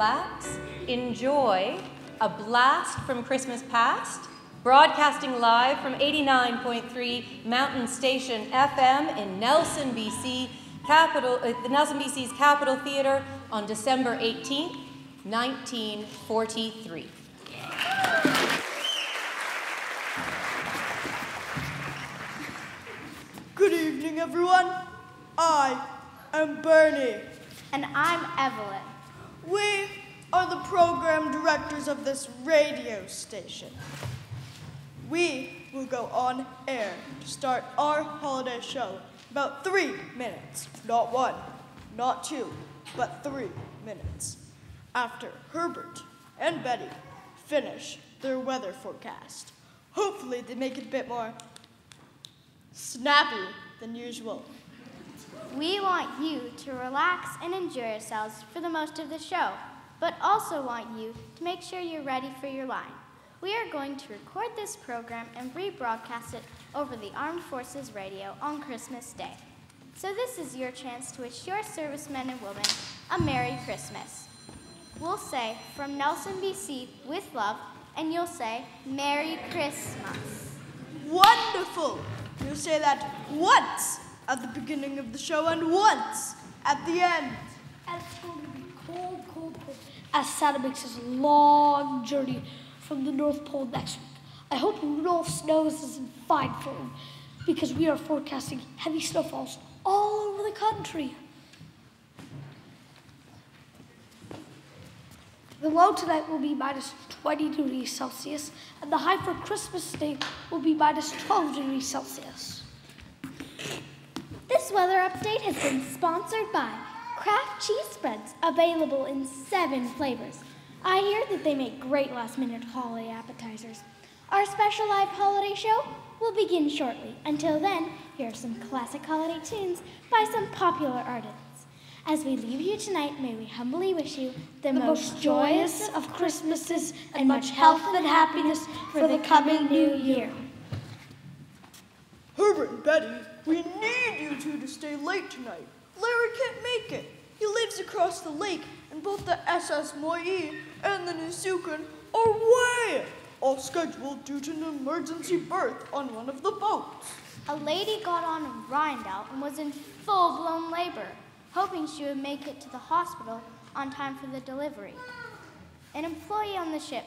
relax, enjoy a blast from Christmas past, broadcasting live from 89.3 Mountain Station FM in Nelson, BC, the Nelson BC's Capitol Theatre on December 18th, 1943. Good evening, everyone. I am Bernie. And I'm Evelyn. We are the program directors of this radio station. We will go on air to start our holiday show about 3 minutes. Not 1, not 2, but 3 minutes. After Herbert and Betty finish their weather forecast. Hopefully they make it a bit more snappy than usual. We want you to relax and enjoy yourselves for the most of the show, but also want you to make sure you're ready for your line. We are going to record this program and rebroadcast it over the Armed Forces Radio on Christmas Day. So this is your chance to wish your servicemen and women a Merry Christmas. We'll say, from Nelson, BC, with love, and you'll say, Merry Christmas. Wonderful! You'll say that once at the beginning of the show and once at the end. And it's going to be cold, cold, cold as Santa makes his long journey from the North Pole next week. I hope Rudolph's nose is in fine form because we are forecasting heavy snowfalls all over the country. The low tonight will be minus 20 degrees Celsius, and the high for Christmas Day will be minus 12 degrees Celsius. This weather update has been sponsored by Kraft Cheese Spreads, available in 7 flavors. I hear that they make great last-minute holiday appetizers. Our special live holiday show will begin shortly. Until then, here are some classic holiday tunes by some popular artists. As we leave you tonight, may we humbly wish you the most joyous of Christmases and much health and happiness for the coming new year. Herbert and Betty, we need you two to stay late tonight. Larry can't make it. He lives across the lake, and both the SS Moyi and the Nisukan are way off schedule due to an emergency birth on one of the boats. A lady got on in Rindell and was in full-blown labor, hoping she would make it to the hospital on time for the delivery. An employee on the ship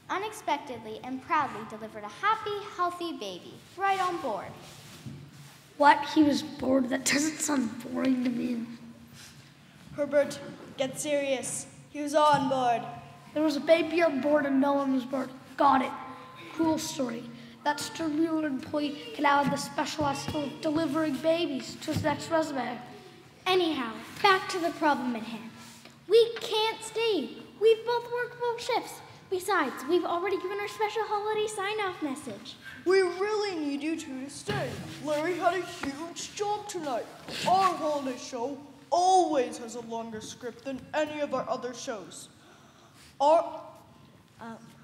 unexpectedly and proudly delivered a happy, healthy baby right on board. What? He was bored? That doesn't sound boring to me. Herbert, get serious. He was on board. There was a baby on board and no one was bored. Got it. Cool story. That Stern employee can now have the specialized skill of delivering babies to his next resume. Anyhow, back to the problem at hand. We can't stay. We've both worked both shifts. Besides, we've already given our special holiday sign-off message. We really need you two to stay. Larry had a huge job tonight. Our holiday show always has a longer script than any of our other shows.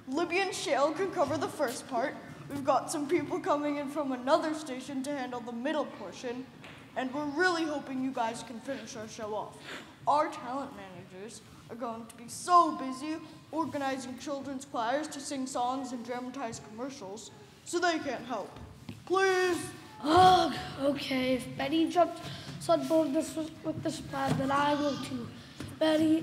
Libby and Shale can cover the first part. We've got some people coming in from another station to handle the middle portion. And we're really hoping you guys can finish our show off. Our talent managers are going to be so busy organizing children's choirs to sing songs and dramatize commercials, so they can't help. Please? Oh, okay. If Betty jumps on board with this plan, then I will too. Betty,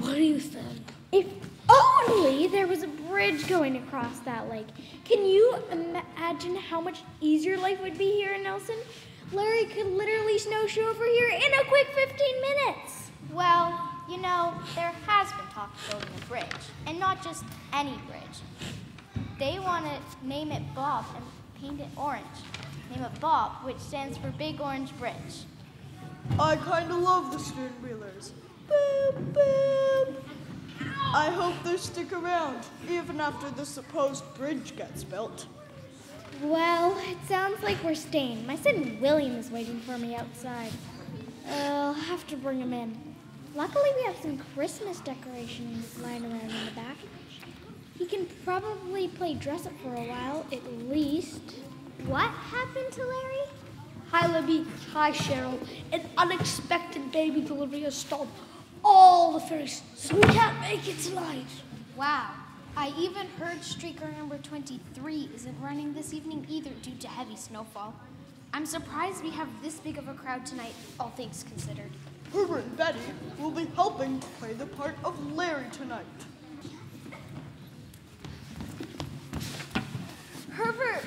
what do you think? If only there was a bridge going across that lake. Can you imagine how much easier life would be here in Nelson? Larry could literally snowshoe over here in a quick 15 minutes. Well, you know, there has been talk of building a bridge, and not just any bridge. They want to name it Bob and paint it orange. Name it Bob, which stands for Big Orange Bridge. I kind of love the Stern-Wheelers. Boop, boop. I hope they stick around, even after the supposed bridge gets built. Well, it sounds like we're staying. My son William is waiting for me outside. I'll have to bring him in. Luckily, we have some Christmas decorations lying around in the back. He can probably play dress-up for a while, at least. What happened to Larry? Hi, Libby. Hi, Cheryl. An unexpected baby delivery has stalled all the fairies, so we can't make it tonight. Wow. I even heard streaker number 23 isn't running this evening either due to heavy snowfall. I'm surprised we have this big of a crowd tonight, all things considered. Herbert and Betty will be helping to play the part of Larry tonight. Herbert!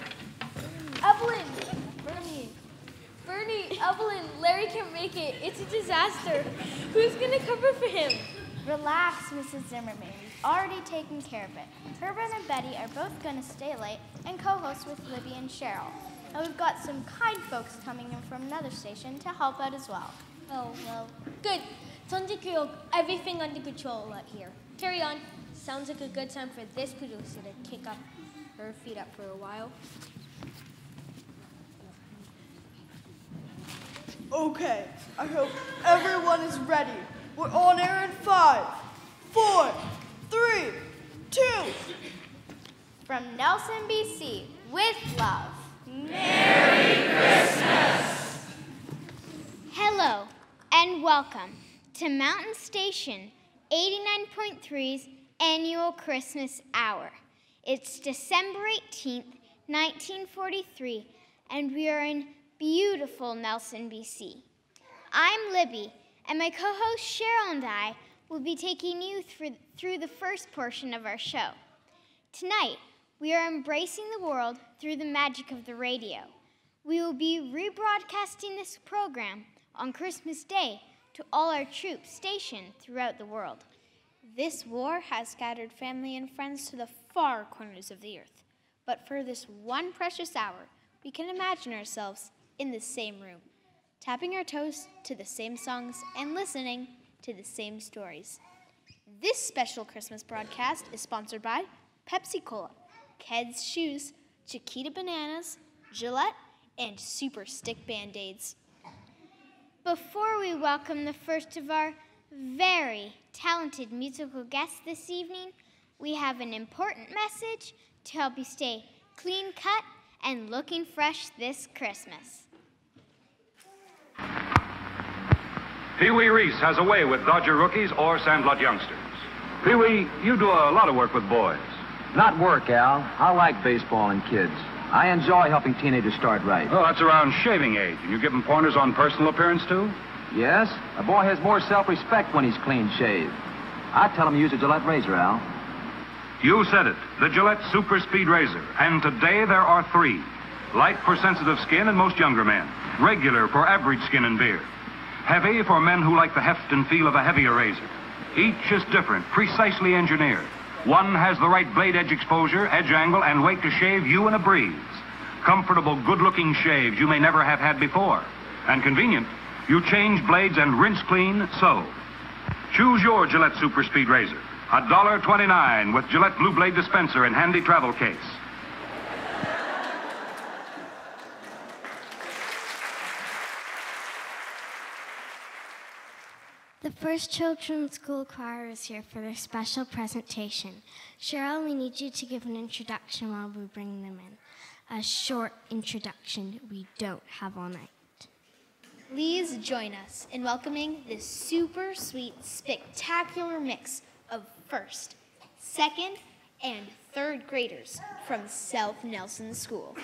Evelyn! Bernie, Evelyn, Larry can't make it. It's a disaster. Who's going to cover for him? Relax, Mrs. Zimmerman. We've already taken care of it. Herbert and Betty are both going to stay late and co-host with Libby and Cheryl. And we've got some kind folks coming in from another station to help out as well. Oh, well, good. Everything under control out here. Carry on. Sounds like a good time for this producer to kick up her feet up for a while. Okay, I hope everyone is ready. We're on air in 5, 4, 3, 2. From Nelson, BC, with love. Merry Christmas! Hello and welcome to Mountain Station 89.3's annual Christmas Hour. It's December 18th, 1943, and we are in beautiful Nelson, BC. I'm Libby, and my co-host Cheryl and I will be taking you through the first portion of our show. Tonight, we are embracing the world through the magic of the radio. We will be rebroadcasting this program on Christmas Day to all our troops stationed throughout the world. This war has scattered family and friends to the far corners of the earth. But for this one precious hour, we can imagine ourselves in the same room, tapping our toes to the same songs and listening to the same stories. This special Christmas broadcast is sponsored by Pepsi Cola, Keds Shoes, Chiquita Bananas, Gillette, and Super Stick Band-Aids. Before we welcome the first of our very talented musical guests this evening, we have an important message to help you stay clean-cut and looking fresh this Christmas. Pee-wee Reese has a way with Dodger rookies or Sandlot youngsters. Pee-wee, you do a lot of work with boys. Not work, Al. I like baseball and kids. I enjoy helping teenagers start right. Oh, that's around shaving age. And you give them pointers on personal appearance, too? Yes, a boy has more self-respect when he's clean-shaved. I tell him to use a Gillette razor, Al. You said it, the Gillette Super Speed Razor. And today there are 3. Light for sensitive skin and most younger men. Regular for average skin and beard. Heavy for men who like the heft and feel of a heavier razor. Each is different, precisely engineered. One has the right blade edge exposure, edge angle, and weight to shave you in a breeze. Comfortable, good-looking shaves you may never have had before. And convenient, you change blades and rinse clean, so. Choose your Gillette Super Speed Razor. $1.29 with Gillette Blue Blade dispenser and handy travel case. The First Children's School Choir is here for their special presentation. Cheryl, we need you to give an introduction while we bring them in. A short introduction we don't have all night. Please join us in welcoming this super sweet, spectacular mix of first, second, and third graders from South Nelson School.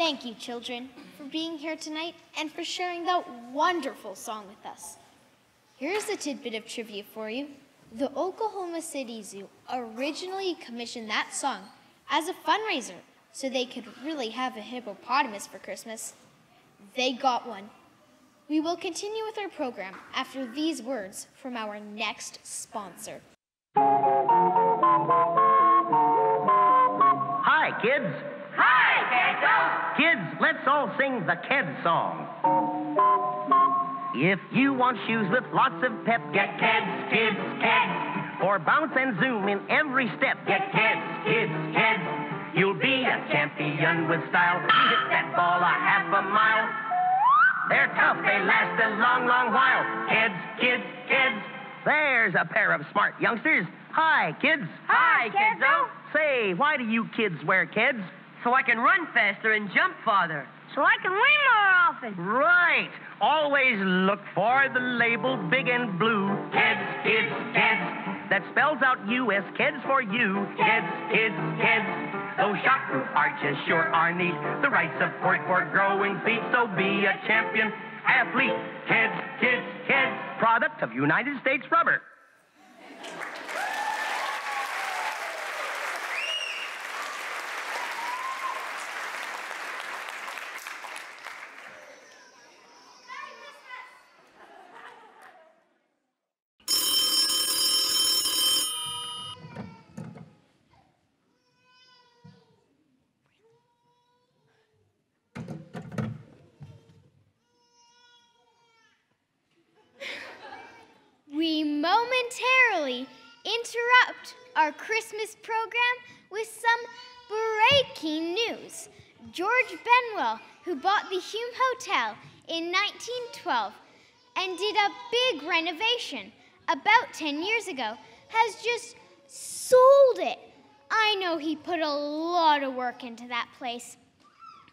Thank you, children, for being here tonight and for sharing that wonderful song with us. Here's a tidbit of trivia for you. The Oklahoma City Zoo originally commissioned that song as a fundraiser so they could really have a hippopotamus for Christmas. They got one. We will continue with our program after these words from our next sponsor. Hi, kids. Hi, Kiddo. Kids, let's all sing the Kids song. If you want shoes with lots of pep, Get Kids, Kids, Kids. or bounce and zoom in every step, Get Kids, Kids, Kids. you'll be a champion with style. Hit that ball a half a mile. They're tough, they last a long, long while. Kids, kids, kids. There's a pair of smart youngsters. Hi, kids. Hi, Kiddo. Say, why do you kids wear kids? So I can run faster and jump farther. So I can win more often. Right. Always look for the label big and blue. Kids, kids, kids. That spells out U.S. Kids for you. Kids, kids, kids. Those shot-proof arches sure are neat. The right support for growing feet. So be a champion athlete. Kids, kids, kids. Product of United States Rubber. We momentarily interrupt our Christmas program with some breaking news. George Benwell, who bought the Hume Hotel in 1912 and did a big renovation about 10 years ago, has just sold it. I know he put a lot of work into that place.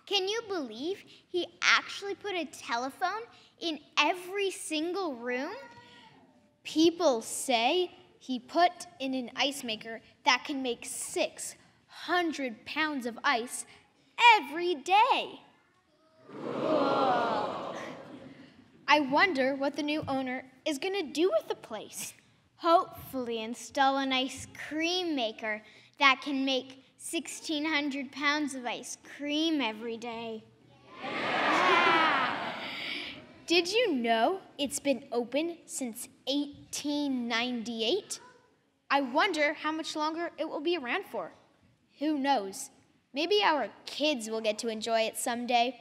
Can you believe he actually put a telephone in every single room? People say he put in an ice maker that can make 600 pounds of ice every day. Whoa. I wonder what the new owner is going to do with the place. Hopefully install an ice cream maker that can make 1,600 pounds of ice cream every day. Yeah. Did you know it's been open since 1898? I wonder how much longer it will be around for. Who knows? Maybe our kids will get to enjoy it someday.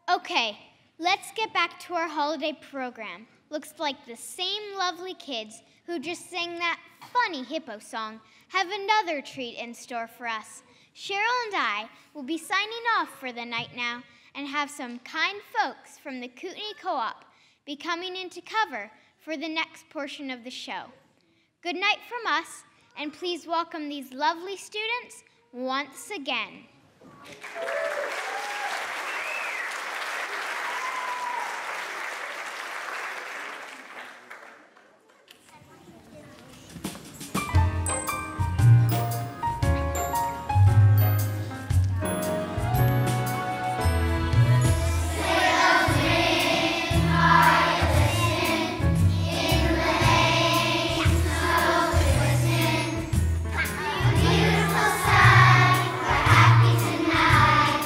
Okay, let's get back to our holiday program. Looks like the same lovely kids who just sang that funny hippo song have another treat in store for us. Cheryl and I will be signing off for the night now and have some kind folks from the Kootenai Co-op be coming in to cover for the next portion of the show. Good night from us, and please welcome these lovely students once again. Beautiful sight, we're happy tonight.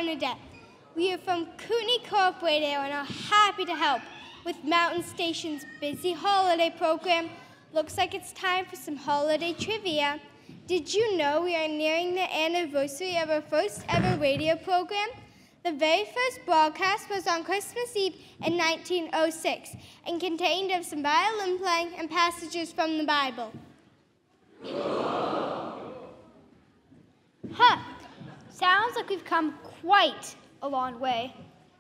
Bernadette. We are from Kootenai Co-op Radio and are happy to help with Mountain Station's busy holiday program. Looks like it's time for some holiday trivia. Did you know we are nearing the anniversary of our first ever radio program? The very first broadcast was on Christmas Eve in 1906 and contained of some violin playing and passages from the Bible. Huh. Sounds like we've come quite a long way.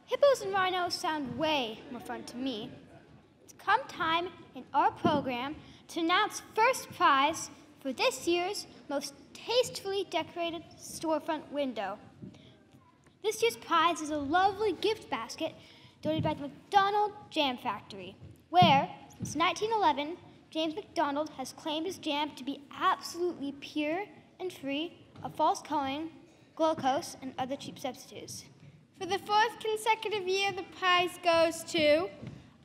Hippos and rhinos sound way more fun to me. It's come time in our program to announce first prize for this year's most tastefully decorated storefront window. This year's prize is a lovely gift basket donated by the McDonald Jam Factory, where, since 1911, James McDonald has claimed his jam to be absolutely pure and free of false coloring, glucose, and other cheap substitutes. For the fourth consecutive year, the prize goes to...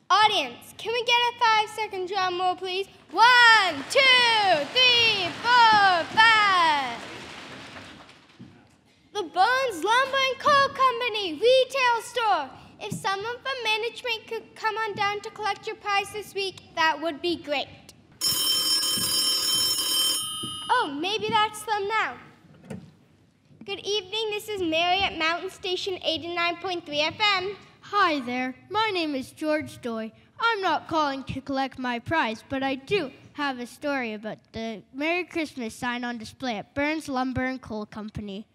Audience, can we get a 5-second drum roll, please? 1, 2, 3, 4, 5. The Burns Lumber and Coal Company retail store. If someone from management could come on down to collect your prize this week, that would be great. Oh, maybe that's them now. Good evening, this is Mary at Mountain Station 89.3 FM. Hi there, my name is George Doy. I'm not calling to collect my prize, but I do have a story about the Merry Christmas sign on display at Burns Lumber and Coal Company.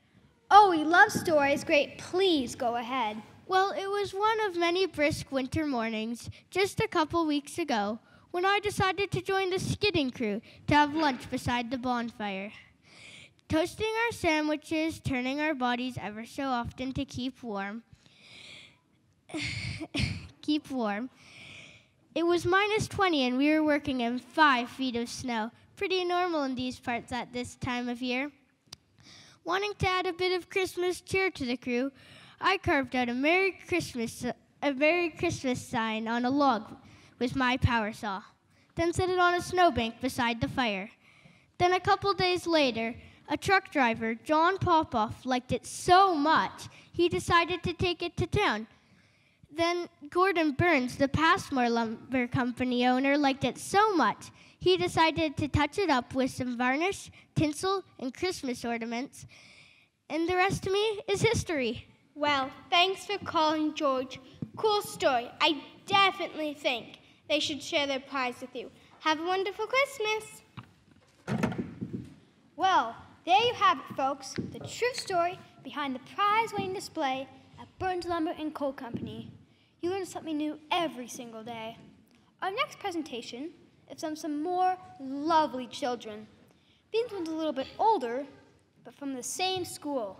Oh, we love stories. Great, please go ahead. Well, it was one of many brisk winter mornings just a couple weeks ago when I decided to join the skidding crew to have lunch beside the bonfire. Toasting our sandwiches, turning our bodies ever so often to keep warm. It was -20 and we were working in 5 feet of snow. Pretty normal in these parts at this time of year. Wanting to add a bit of Christmas cheer to the crew, I carved out a Merry Christmas sign on a log with my power saw, then set it on a snowbank beside the fire. Then a couple days later, a truck driver, John Popoff, liked it so much, he decided to take it to town. Then Gordon Burns, the Passmore Lumber Company owner, liked it so much, he decided to touch it up with some varnish, tinsel, and Christmas ornaments. And the rest to me is history. Well, thanks for calling, George. Cool story. I definitely think they should share their prize with you. Have a wonderful Christmas. Well, there you have it, folks. The true story behind the prize-winning display at Burns Lumber and Coal Company. You learn something new every single day. Our next presentation is from some more lovely children. These ones a little bit older, but from the same school.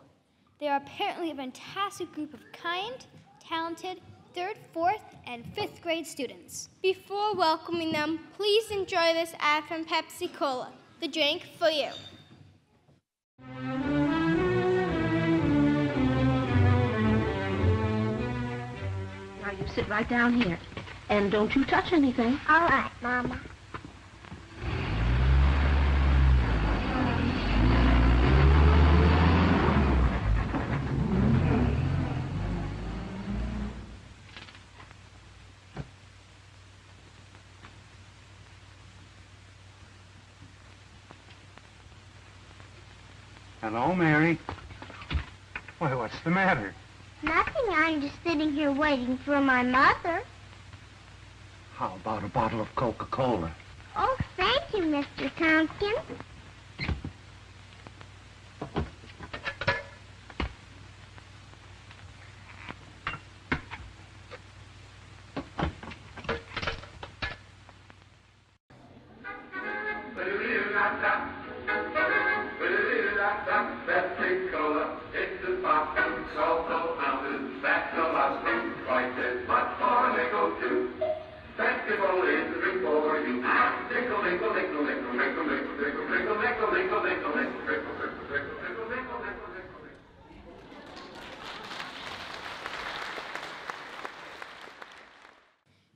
They are apparently a fantastic group of kind, talented 3rd, 4th, and 5th grade students. Before welcoming them, please enjoy this ad from Pepsi Cola, the drink for you. Now you sit right down here, and don't you touch anything. All right, Mama. Hello, Mary. Why, what's the matter? Nothing. I'm just sitting here waiting for my mother. How about a bottle of Coca-Cola? Oh, thank you, Mr. Tompkins.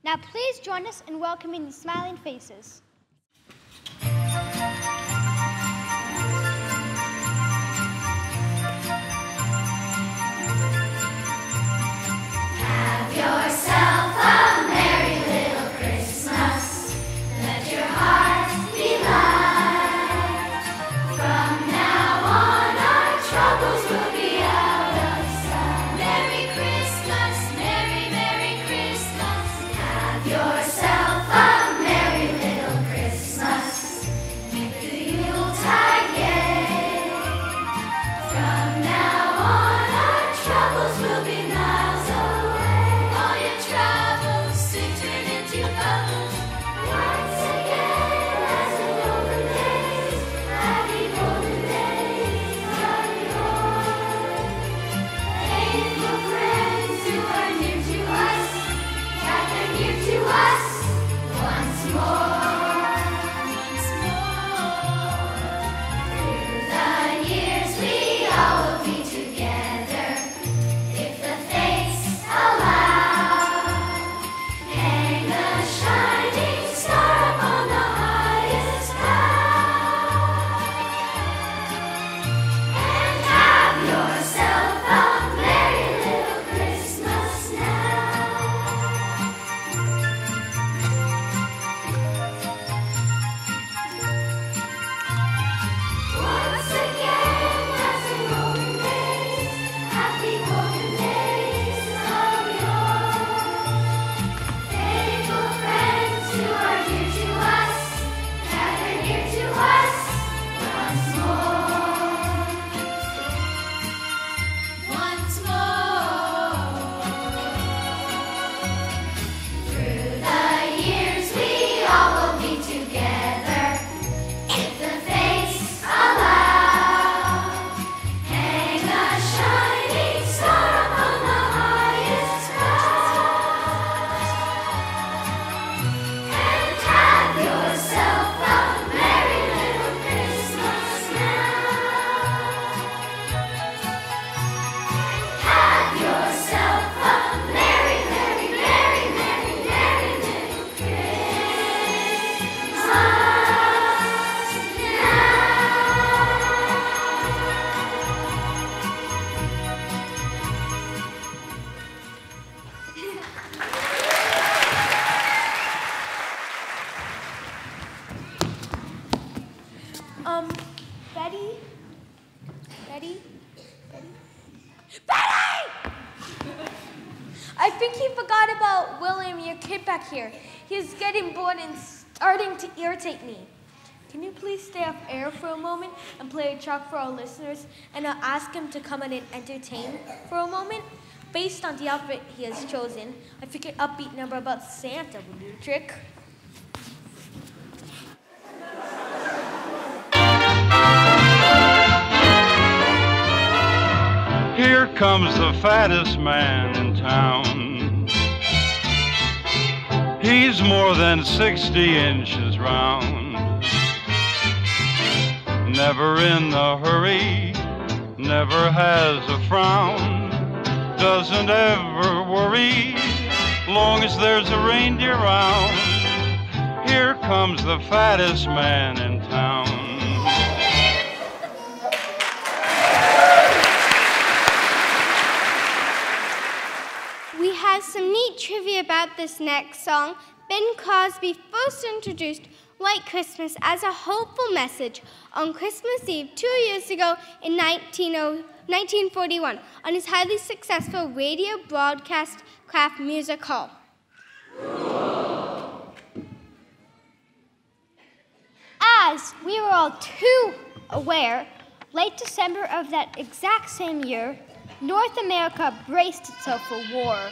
Now please join us in welcoming the smiling faces. think he forgot about William, your kid back here. He's getting bored and starting to irritate me. Can you please stay off air for a moment and play a track for our listeners, and I'll ask him to come in and entertain for a moment? Based on the outfit he has chosen, I figured upbeat number about Santa would do the trick. Here comes the fattest man in town. He's more than 60 inches round. Never in a hurry, never has a frown. Doesn't ever worry, long as there's a reindeer around. Here comes the fattest man in town. We have some neat trivia about this next song. Ben Crosby first introduced White Christmas as a hopeful message on Christmas Eve 2 years ago in 1941 on his highly successful radio broadcast Keraiff Music Hall. As we were all too aware, late December of that exact same year, North America braced itself for war.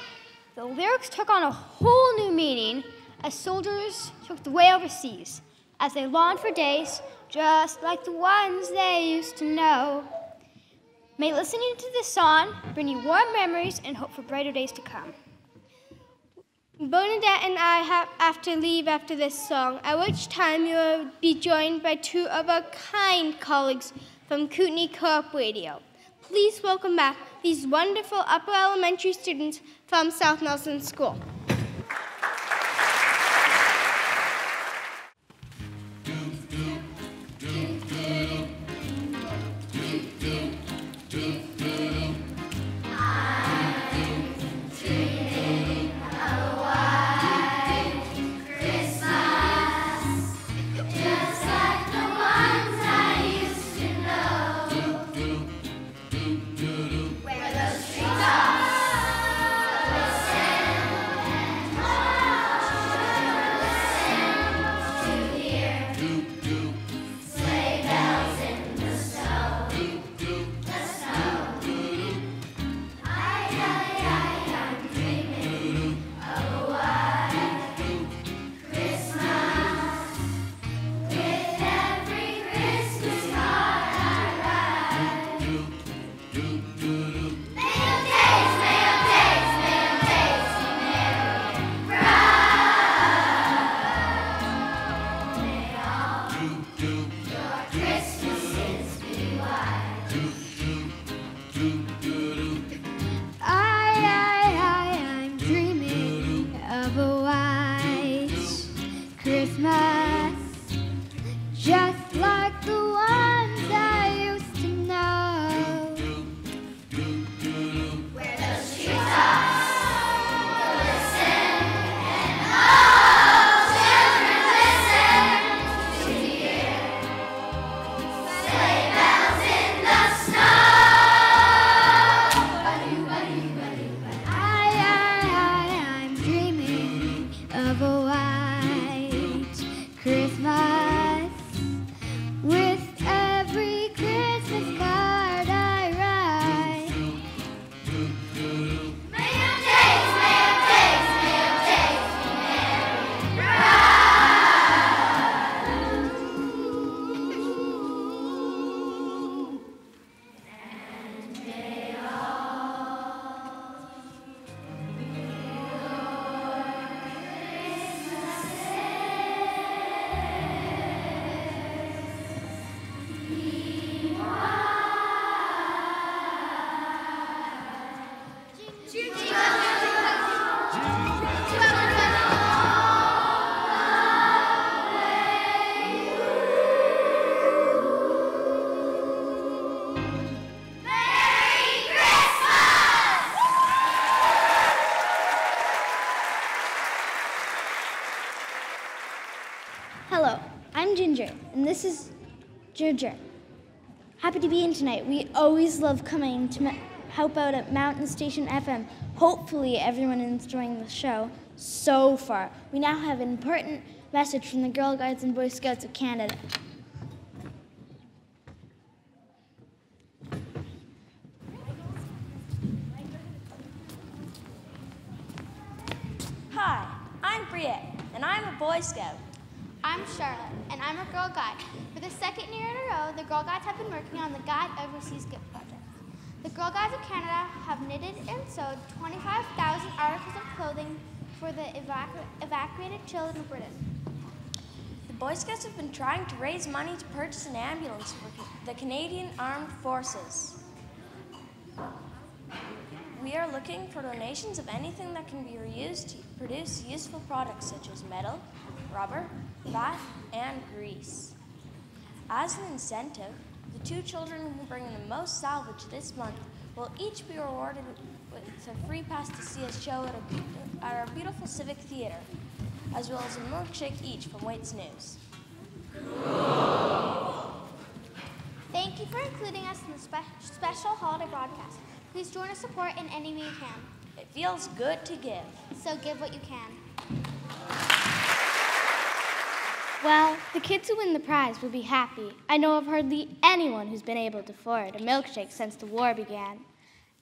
The lyrics took on a whole new meaning as soldiers took the way overseas, as they longed for days just like the ones they used to know. May listening to this song bring you warm memories and hope for brighter days to come. Bernadette and I have to leave after this song, at which time you will be joined by two of our kind colleagues from Kootenai Co-op Radio. Please welcome back these wonderful upper elementary students from South Nelson School. And this is Ginger. Happy to be in tonight. We always love coming to help out at Mountain Station FM. Hopefully everyone is enjoying the show so far. We now have an important message from the Girl Guides and Boy Scouts of Canada. Hi, I'm Briette, and I'm a Boy Scout. I'm Charlotte, and I'm a Girl Guide. For the second year in a row, the Girl Guides have been working on the Guide Overseas Gift Project. The Girl Guides of Canada have knitted and sewed 25,000 articles of clothing for the evacuated children of Britain. The Boy Scouts have been trying to raise money to purchase an ambulance for the Canadian Armed Forces. We are looking for donations of anything that can be reused to produce useful products such as metal, rubber, fat, and grease. As an incentive, the 2 children who bring in the most salvage this month will each be rewarded with a free pass to see a show at our beautiful Civic Theatre, as well as a milkshake each from Waits News. Thank you for including us in the special holiday broadcast. Please join our support in any way you can. It feels good to give. So give what you can. Well, the kids who win the prize will be happy. I know of hardly anyone who's been able to afford a milkshake since the war began.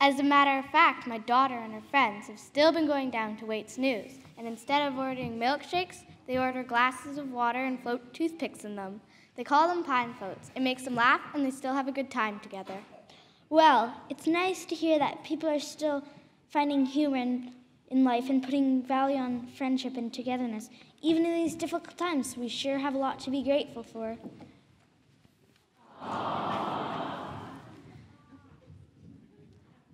As a matter of fact, my daughter and her friends have still been going down to Waits News, and instead of ordering milkshakes, they order glasses of water and float toothpicks in them. They call them pine floats. It makes them laugh, and they still have a good time together. Well, it's nice to hear that people are still finding humor in life and putting value on friendship and togetherness. Even in these difficult times, we sure have a lot to be grateful for.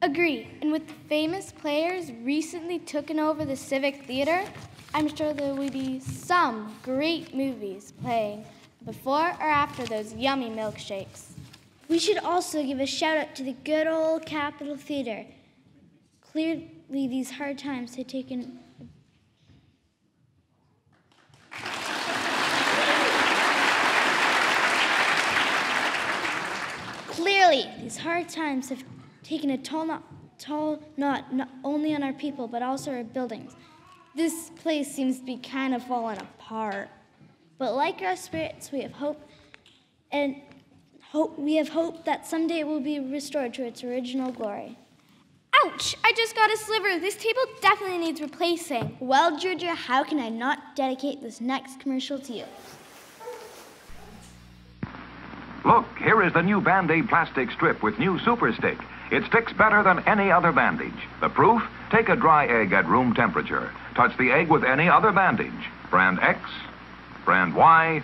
Agree. And with the famous players recently taking over the Civic Theatre, I'm sure there will be some great movies playing before or after those yummy milkshakes. We should also give a shout out to the good old Capitol Theatre. Clearly, these hard times have taken a toll not only on our people, but also our buildings. This place seems to be kind of falling apart. But like our spirits, we have hope that someday it will be restored to its original glory. Ouch! I just got a sliver. This table definitely needs replacing. Well, Georgia, how can I not dedicate this next commercial to you? Look, here is the new Band-Aid plastic strip with new Super Stick. It sticks better than any other bandage. The proof? Take a dry egg at room temperature. Touch the egg with any other bandage. Brand X, brand Y,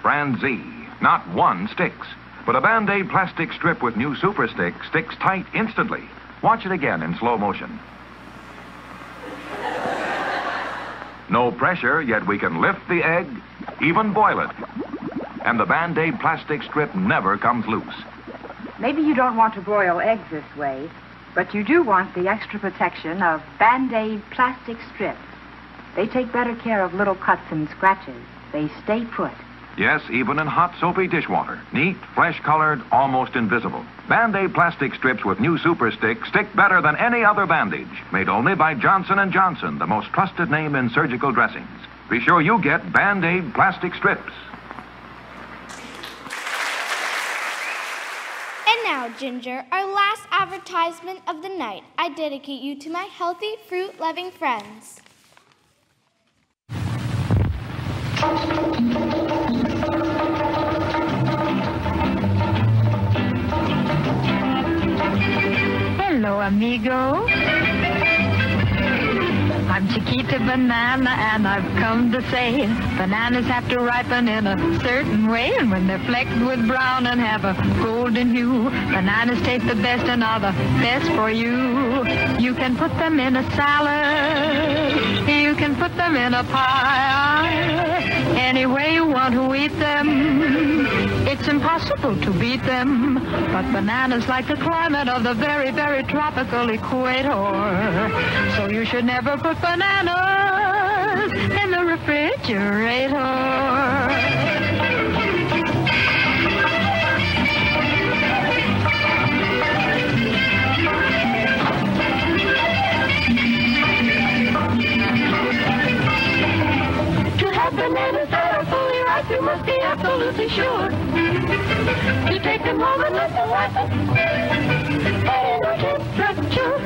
brand Z. Not one sticks. But a Band-Aid plastic strip with new Super Stick sticks tight instantly. Watch it again in slow motion. No pressure, yet we can lift the egg, even boil it. And the Band-Aid plastic strip never comes loose. Maybe you don't want to broil eggs this way, but you do want the extra protection of Band-Aid plastic strips. They take better care of little cuts and scratches. They stay put. Yes, even in hot, soapy dishwater. Neat, fresh-colored, almost invisible. Band-Aid plastic strips with new Super Stick stick better than any other bandage. Made only by Johnson & Johnson, the most trusted name in surgical dressings. Be sure you get Band-Aid plastic strips. And now, Ginger, our last advertisement of the night. I dedicate you to my healthy, fruit-loving friends. Hello, amigo. I'm Chiquita Banana, and I've come to say bananas have to ripen in a certain way, and when they're flecked with brown and have a golden hue, bananas taste the best and are the best for you. You can put them in a salad, you can put them in a pie, any way you want to eat them. It's impossible to beat them, but bananas like the climate of the very, very tropical equator. So you should never put bananas in the refrigerator. must be absolutely sure to take them home and let them lesson in our temperature.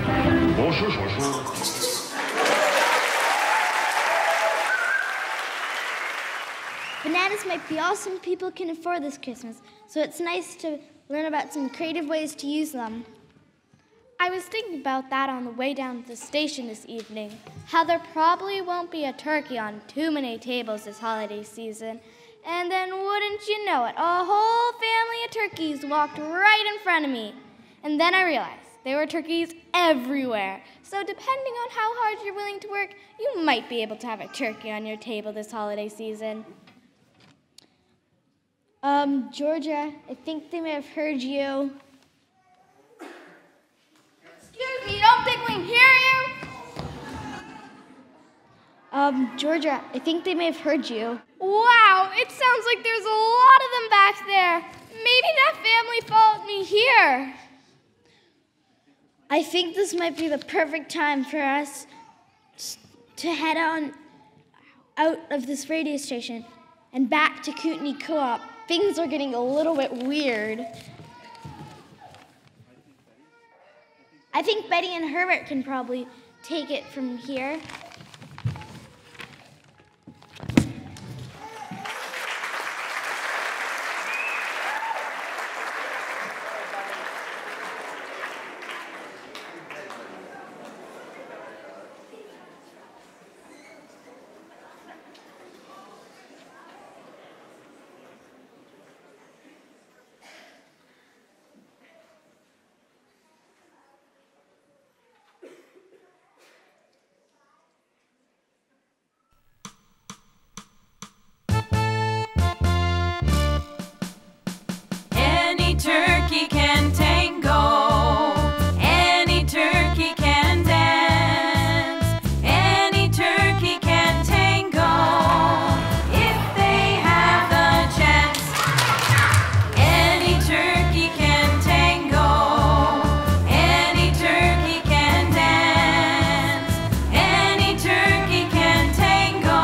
Bananas might be awesome people can afford this Christmas, so it's nice to learn about some creative ways to use them. I was thinking about that on the way down to the station this evening, how there probably won't be a turkey on too many tables this holiday season, and then wouldn't you know it, a whole family of turkeys walked right in front of me. And then I realized there were turkeys everywhere, so depending on how hard you're willing to work, you might be able to have a turkey on your table this holiday season. Georgia, I think they may have heard you. Excuse me, don't think we can hear you? Georgia, I think they may have heard you. Wow, it sounds like there's a lot of them back there. Maybe that family followed me here. I think this might be the perfect time for us to head on out of this radio station and back to Kootenai Co-op. Things are getting a little bit weird. I think Betty and Herbert can probably take it from here. Turkey can tango, any turkey can dance, any turkey can tango, if they have the chance. Any turkey can tango, any turkey can dance, any turkey can tango,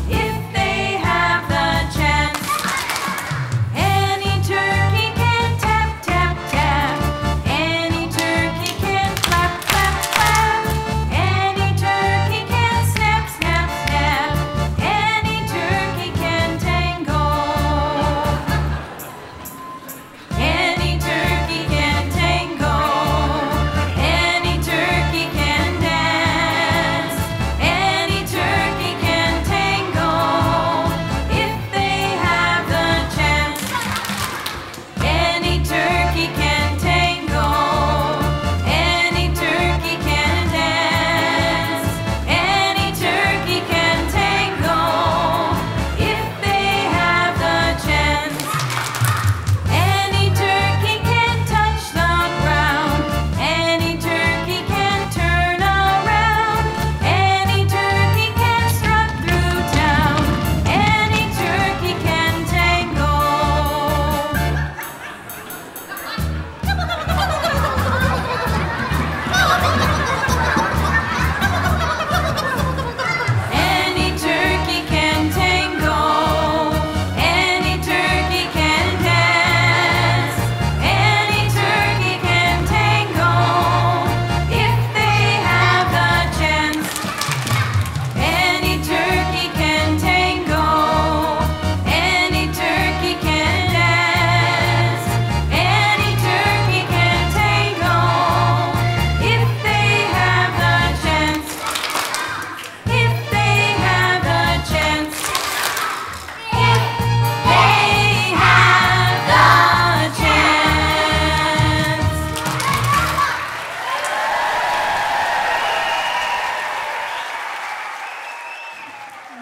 if they have the chance. Any turkey can tap, tap, tap. Any turkey can clap, clap, clap. Any turkey can snap, snap, snap. Any turkey can tango. Any turkey can tango. Any turkey can dance. Any turkey can tango, if they have the chance. Any turkey can tango, any turkey can dance, any turkey can tango, if they have the chance. Any turkey can touch the ground, any turkey can turn around, any turkey can strut through town, any turkey can tango. Any turkey can tango, any turkey can dance, any turkey can tango, if they have the chance. Any turkey can tango, any turkey can dance, any turkey can tango, if they have the chance. If they have the chance. If they have the chance.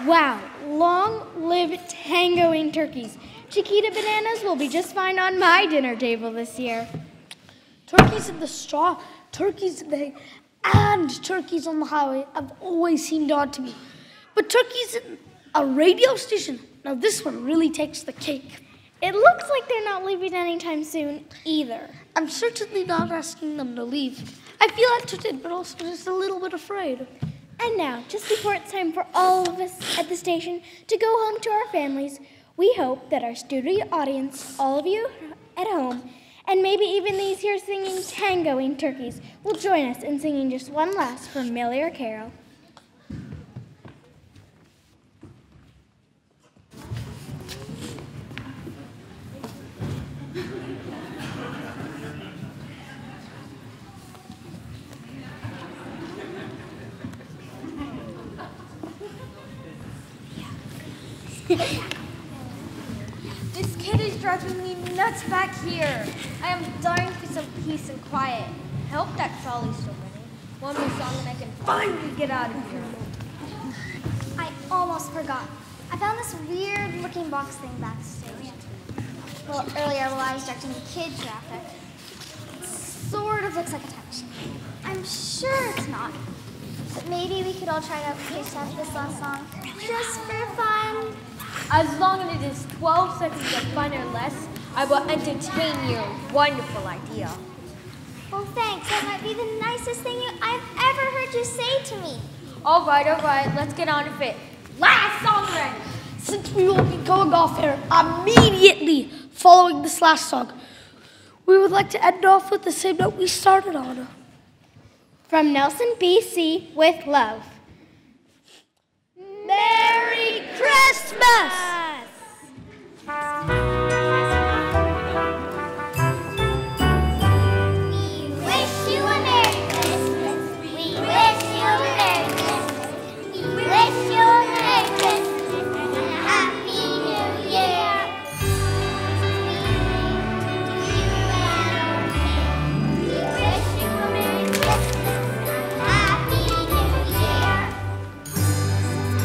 Wow, long live tangoing turkeys. Chiquita bananas will be just fine on my dinner table this year. Turkeys in the straw, turkeys in the hay, and turkeys on the highway have always seemed odd to me. But turkeys in a radio station, now this one really takes the cake. It looks like they're not leaving anytime soon either. I'm certainly not asking them to leave. I feel interested, but also just a little bit afraid. And now, just before it's time for all of us at the station to go home to our families, We hope that our studio audience, all of you at home, and maybe even these here singing tangoing turkeys will join us in singing just one last familiar carol. This kid is driving me nuts back here. I am dying for some peace and quiet. I hope that trolley's still running. One more song and I can finally get out of here. I almost forgot. I found this weird-looking box thing backstage. Well, earlier while I was directing the kid traffic. It sort of looks like a time machine. I'm sure it's not. But maybe we could all try to pace out this last song just for fun. As long as it is 12 seconds of fun or less, I will entertain your wonderful idea. Well, thanks. That might be the nicest thing I've ever heard you say to me. All right, let's get on with it. Last song then. Since we will be going off air immediately following this last song, we would like to end off with the same note we started on. From Nelson, BC, with love. Merry Christmas! We wish you a Merry Christmas. We wish you a Merry Christmas. We wish you a Merry Christmas and a Happy New Year. We wish you a Merry Christmas and a Happy New Year.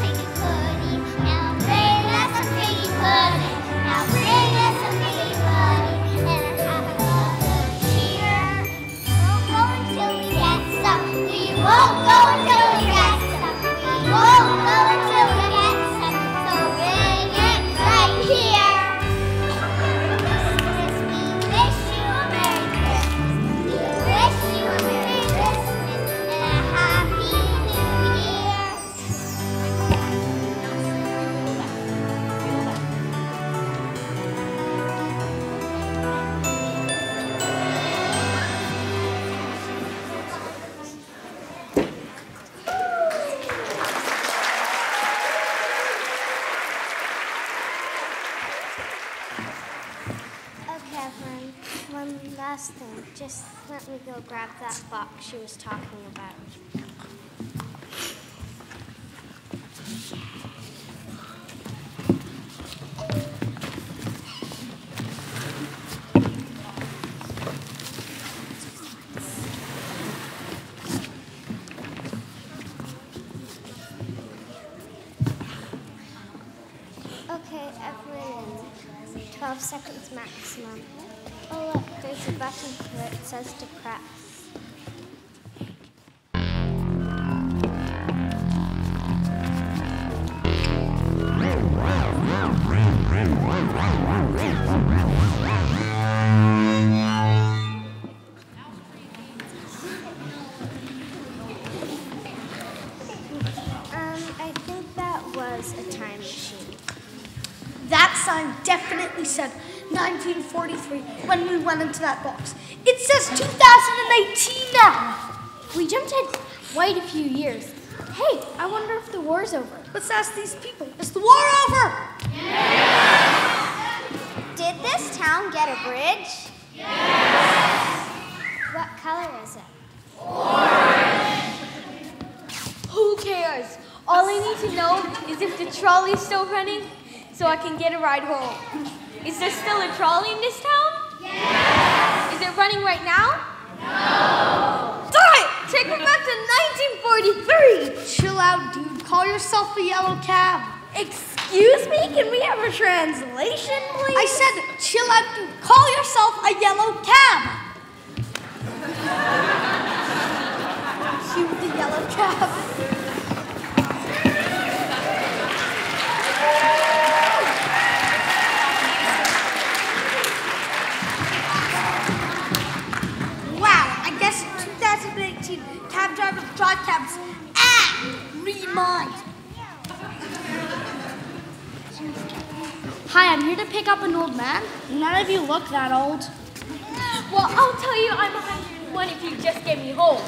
Piggy pudding, now bring us a piggy pudding. Now bring us a piggy pudding and have a good cheer. Won't go until we get some. We won't go until we get some. We won't go until we get some. So bring it right here. Christmas, we wish you a Merry Christmas. We wish you a Merry Christmas and a Happy New Year. Okay, everyone. One last thing. Just let me go grab that box she was talking about. Okay, everyone. 12 seconds maximum. Oh look, there's a button where it says to press. I think that was a time machine. That sign definitely said 1943 when we went into that box. It says 2018 now. We jumped ahead quite a few years. Hey, I wonder if the war's over. Let's ask these people. Is the war over? Did this town get a bridge? Yes. What color is it? Who cares? All I need to know is if the trolley's still running so I can get a ride home. Is there still a trolley in this town? Yes. Is it running right now? No. Darn it! Take me back to 1943. Chill out, dude. Call yourself a yellow cab. Excuse me? Can we have a translation, please? I said, chill out, dude. Call yourself a yellow cab. Cue the yellow cab. Wow, I guess in 2018, cab drivers drive cabs and read minds. Hi, I'm here to pick up an old man. None of you look that old. Well, I'll tell you I'm 101 if you just get me home.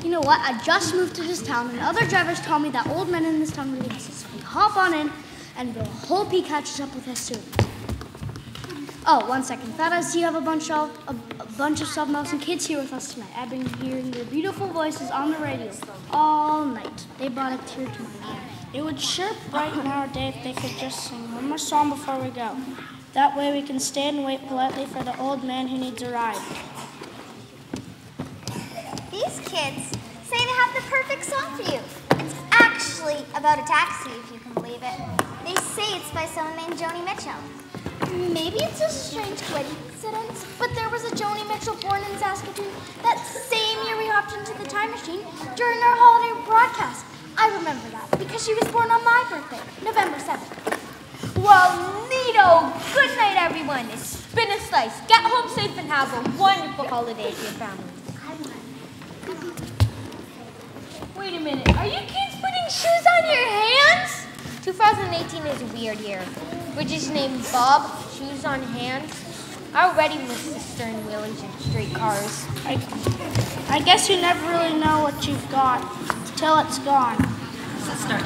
You know what? I just moved to this town, and other drivers told me that old men in this town really miss us. We hop on in, and the whole P catches up with us soon. Oh, 1 second. Thought I'd see you have a bunch of South Nelson kids here with us tonight. I've been hearing their beautiful voices on the radio all night. They brought a tear to my eye. It would sure brighten our day if they could just sing one more song before we go. That way we can stand and wait politely for the old man who needs a ride. These kids say they have the perfect song for you. It's actually about a taxi, if you can believe it. They say it's by someone named Joni Mitchell. Maybe it's a strange coincidence, but there was a Joni Mitchell born in Saskatoon that same year we hopped into the time machine during our holiday broadcast. I remember that because she was born on my birthday, November 7th. Well, neato! Good night, everyone. It's been a slice. Get home safe and have a wonderful holiday with your family. Wait a minute. Are you kids putting shoes on your hands? 2018 is a weird year. We're just named Bob, Shoes on Hands. I already miss the stern wheelers and straight cars. I guess you never really know what you've got till it's gone. Let's start.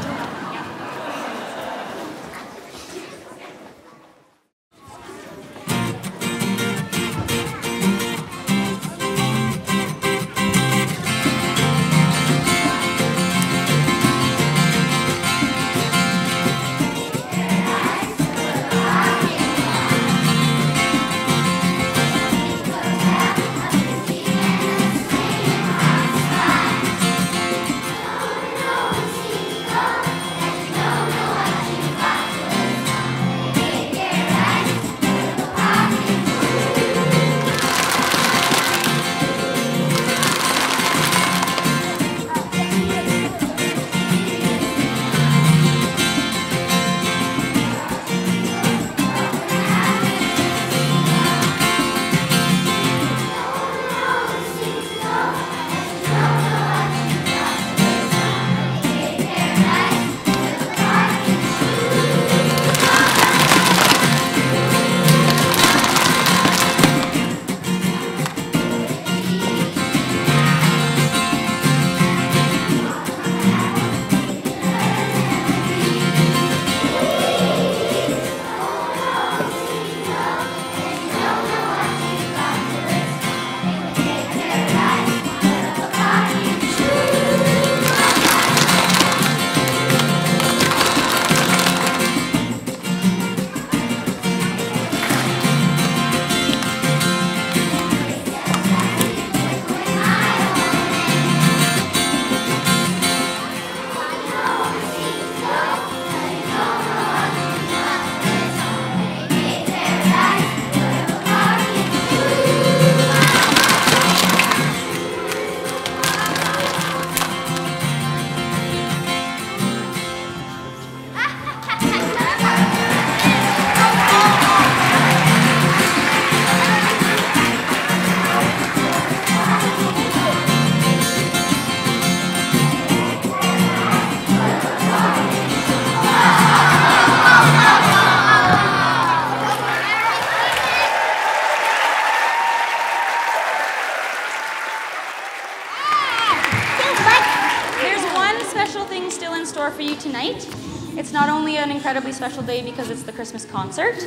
For you tonight. It's not only an incredibly special day because it's the Christmas concert,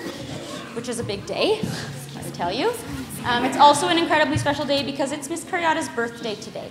which is a big day, let me tell you. It's also an incredibly special day because it's Miss Kurjata's birthday today.